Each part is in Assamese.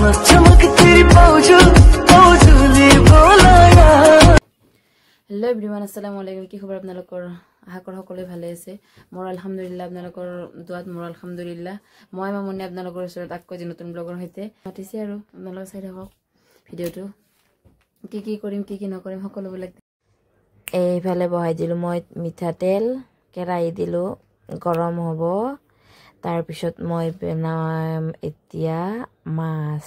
हेलो एवरीवन अस्सलाम वालेकुम কি খবৰ আপোনালোকৰ আশা কৰো সকলোৱে ভালে আছে মোৰ আলহামদুলিল্লাহ আপোনালোকৰ দুআত মোৰ আলহামদুলিল্লাহ মই মামনি আপোনালোকৰ ওচৰত আকৌ যে নতুন ব্লগৰ হৈতে পাতিছে আৰু আপোনালোকে চাই থাকক ভিডিওটো কি কৰিম কি নকৰিম সকলোবিলাক এইফালে বহাই দিলো মই মিঠা তেল কেৰাহী দিলো গৰম হ'ব তাৰ পিছত মই বনাম এতিয়া মাছ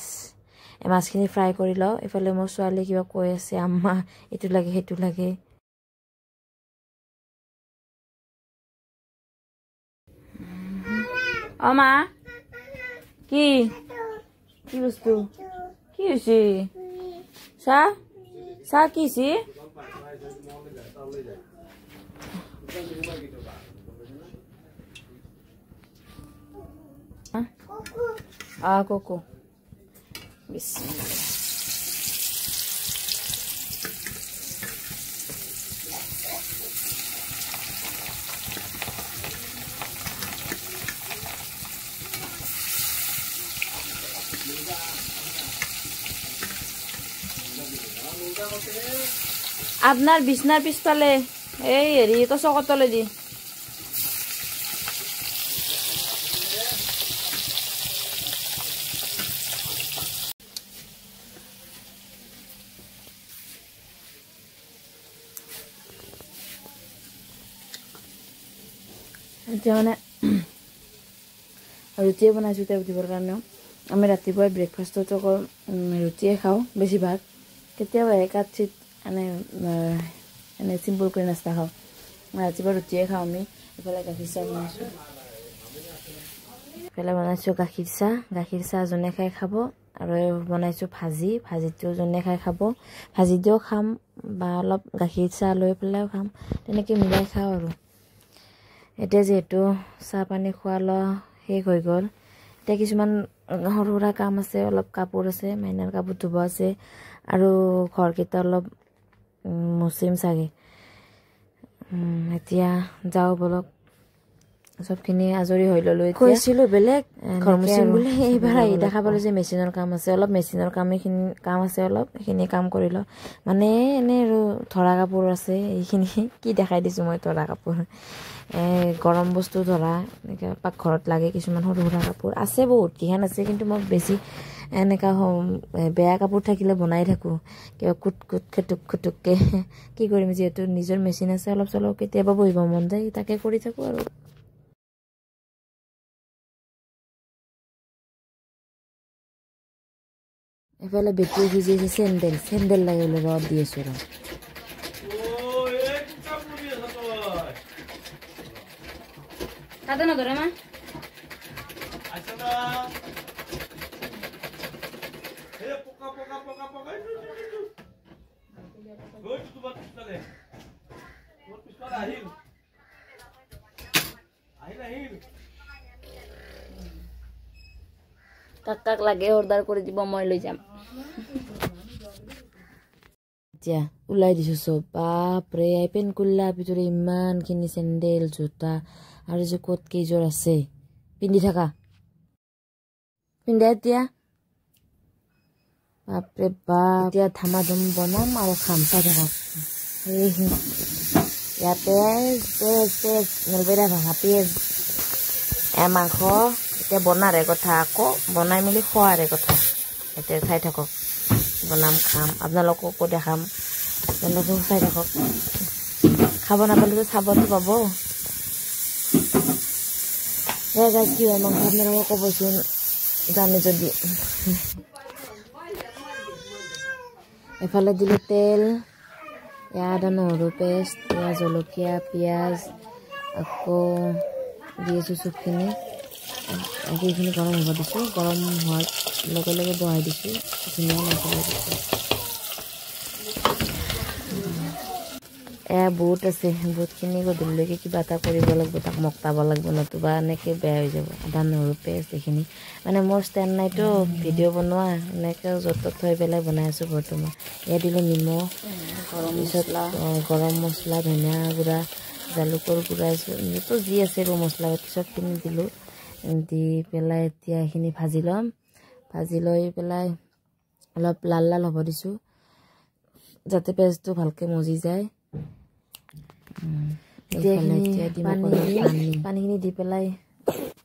মাছখিনি ফ্ৰাই কৰি লও এফালে মোৰ ছোৱালী কিবা কৈ আছে আম্মা এটু লাগে হেতু লাগে আমা কি কি বস্তু কি হইছে সা সা কিছি কোকো বিসমিল্লাহ আপনার বিছনার পিছফালে এই হেৰি তো চকত তলে দি মানে ৰুটিয়ে বনাইছো তেওঁ দিবৰ কাৰণেও আমি ৰাতিপুৱা ব্ৰেকফাষ্টতো ৰুটিয়ে খাওঁ বেছিভাগ কেতিয়াবা একাত চিট এনে চিম্পল কৰি নাস্তা খাওঁ ৰাতিপুৱা ৰুটিয়ে খাওঁ আমি এফালে গাখীৰ চাহ বনাইছোঁ এফালে বনাইছোঁ গাখীৰ চাহ যোনে খাই খাব আৰু বনাইছোঁ ভাজিটো যোনে খাই খাব ভাজি দিও খাম বা অলপ গাখীৰ চাহ লৈ পেলাইও খাম তেনেকৈ মিলাই খাওঁ আৰু এতিয়া যেহেতু চাহ পানী খোৱা লোৱা শেষ হৈ গ'ল এতিয়া কিছুমান সৰু সুৰা কাম আছে অলপ কাপোৰ আছে মাইনাৰ কাপোৰ ধুব আছে আৰু ঘৰকেইটা অলপ মুচিম চাগে এতিয়া যাওঁ বলক সবখিনি আজৰি হৈ ললো কৈছিলোঁ বেলেগ ঘৰ মুচিম বুলি এইবাৰ আহি দেখা পালোঁ যে মেচিনৰ কাম আছে অলপ মেচিনৰ কাম আছে অলপ সেইখিনি কাম কৰি লওঁ মানে এনে আৰু ধৰা কাপোৰ আছে এইখিনি কি দেখাই দিছোঁ মই ধৰা কাপোৰ গৰম বস্তু ধৰা এনেকৈ পাকঘৰত লাগে কিছুমান সৰু সুৰা কাপোৰ আছে বহুত কিখান আছে কিন্তু মই বেছি এনেকা বেয়া কাপোৰ থাকিলে বনাই থাকোঁ কিবা কুট খুটুককে কি কৰিম যিহেতু নিজৰ মেচিন আছে অলপ চলপ কেতিয়াবা বহিব মন যায় তাকে কৰি থাকোঁ আৰু এফালে বেটিয়ে খুজিছে চেণ্ডেল লাগে বোলে ৰদ দি আছোঁ কাটে নধৰে মা কাক লাগে অৰ্ডাৰ কৰি দিব মই লৈ যাম এতিয়া ওলাই দিছোঁ চব বাপৰে আইপেন কুল্লা ভিতৰে ইমানখিনি চেণ্ডেল জোতা আৰু যে ক'ত কেইযোৰ আছে পিন্ধি থাকা পিন্ধা এতিয়া বাপৰে বাপ এতিয়া ধামাধুম বনাম আৰু খাম চাই থাকক ইয়াতে পেজ নলবেৰা ভাঙা পেজ মাংস এতিয়া বনাৰে কথা আকৌ বনাই মেলি খোৱাৰে কথা এতিয়া চাই থাকক বনাম খাম আপোনালোককো দেখাম আপোনালোকেও চাই থাকক খাব নাপালেতো চাবতো পাব গাইজ কি হয় মাংস আপোনালোকে ক'বচোন জানে যদি এফালে দিলোঁ তেল আদা নহৰু পেষ্ট জলকীয়া পিঁয়াজ আকৌ দি আছোঁ চবখিনি এইখিনি গৰম হ'ব দিছোঁ গৰম হোৱাৰ লগে লগে বহাই দিছোঁ ধুনীয়া মছলা দিছোঁ বুট আছে বুটখিনি গধূলিলৈকে কিবা এটা কৰিব লাগিব তাক মক্তাব লাগিব নতুবা এনেকৈ বেয়া হৈ যাব আদা নহৰু পেষ্ট এইখিনি মানে মোৰ ষ্টেণ্ড নাইতো ভিডিঅ' বনোৱা এনেকৈ য'ত ত'ত থৈ পেলাই বনাই আছোঁ বৰ্তমান ইয়াত দিলোঁ নিমখ গৰম মছলা ধনিয়া গুড়া জালুকৰ গুড়া য'ত যি আছে আৰু মছলা পাতি চবখিনি দিলোঁ দি পেলাই এতিয়া এইখিনি ভাজি ল'ম ভাজি লৈ পেলাই অলপ লাল লাল হ'ব দিছোঁ যাতে পেঁয়াজটো ভালকে মজি যায় এতিয়া পানীখিনি দি পেলাই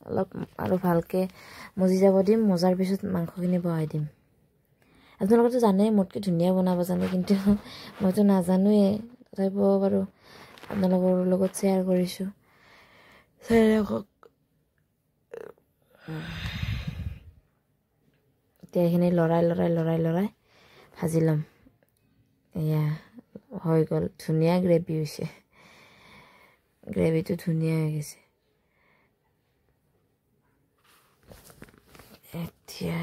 অলপ আৰু ভালকে মজি যাব দিম মজাৰ পিছত মাংসখিনি বহাই দিম আপোনালোকেতো জানে মোতকৈ ধুনীয়া বনাব জানে কিন্তু মইতো নাজানোৱে তথাপিও বাৰু আপোনালোকৰ লগত শ্বেয়াৰ কৰিছোঁ এতিয়া এইখিনি লৰাই ভাজি ল'ম এয়া হৈ গ'ল ধুনীয়া গ্ৰেভি হৈছে গ্ৰেভিটো ধুনীয়া হৈ গৈছে এতিয়া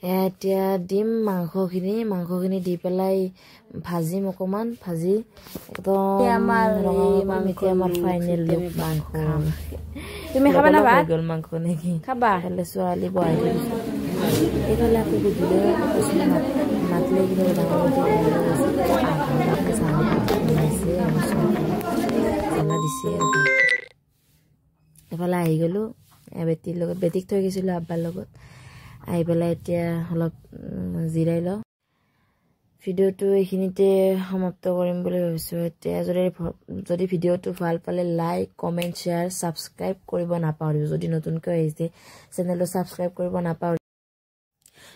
এতিয়া দিম মাংসখিনি দি পেলাই ভাজিম অকণমান ভাজি একদম আমাৰ ফাইনেল লুক মাংস তুমি খাবা না ভাত গ'ল মাংস নেকি খাবা খালে ছোৱালী বহাই দিছোঁ এইফালে আকৌ গধূলি মাতিলে কিনে ডাঙৰ দিছে এফালে আহি গ'লোঁ বেটীৰ লগত বেটীক থৈ গৈছিলোঁ আব্বাৰ লগত আহি পেলাই এতিয়া অলপ জিৰাই লওঁ ভিডিঅ'টো এইখিনিতে সমাপ্ত কৰিম বুলি ভাবিছোঁ এতিয়া যদি ভিডিঅ'টো ভাল পালে লাইক কমেণ্ট শ্বেয়াৰ ছাবস্ক্ৰাইব কৰিব নাপাহৰিব যদি নতুনকৈ আহিছে চেনেলটো ছাবস্ক্ৰাইব কৰিব নাপাহৰিব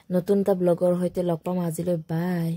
নতুন এটা ব্লগৰ সৈতে লগ পাম আজিলৈ বাই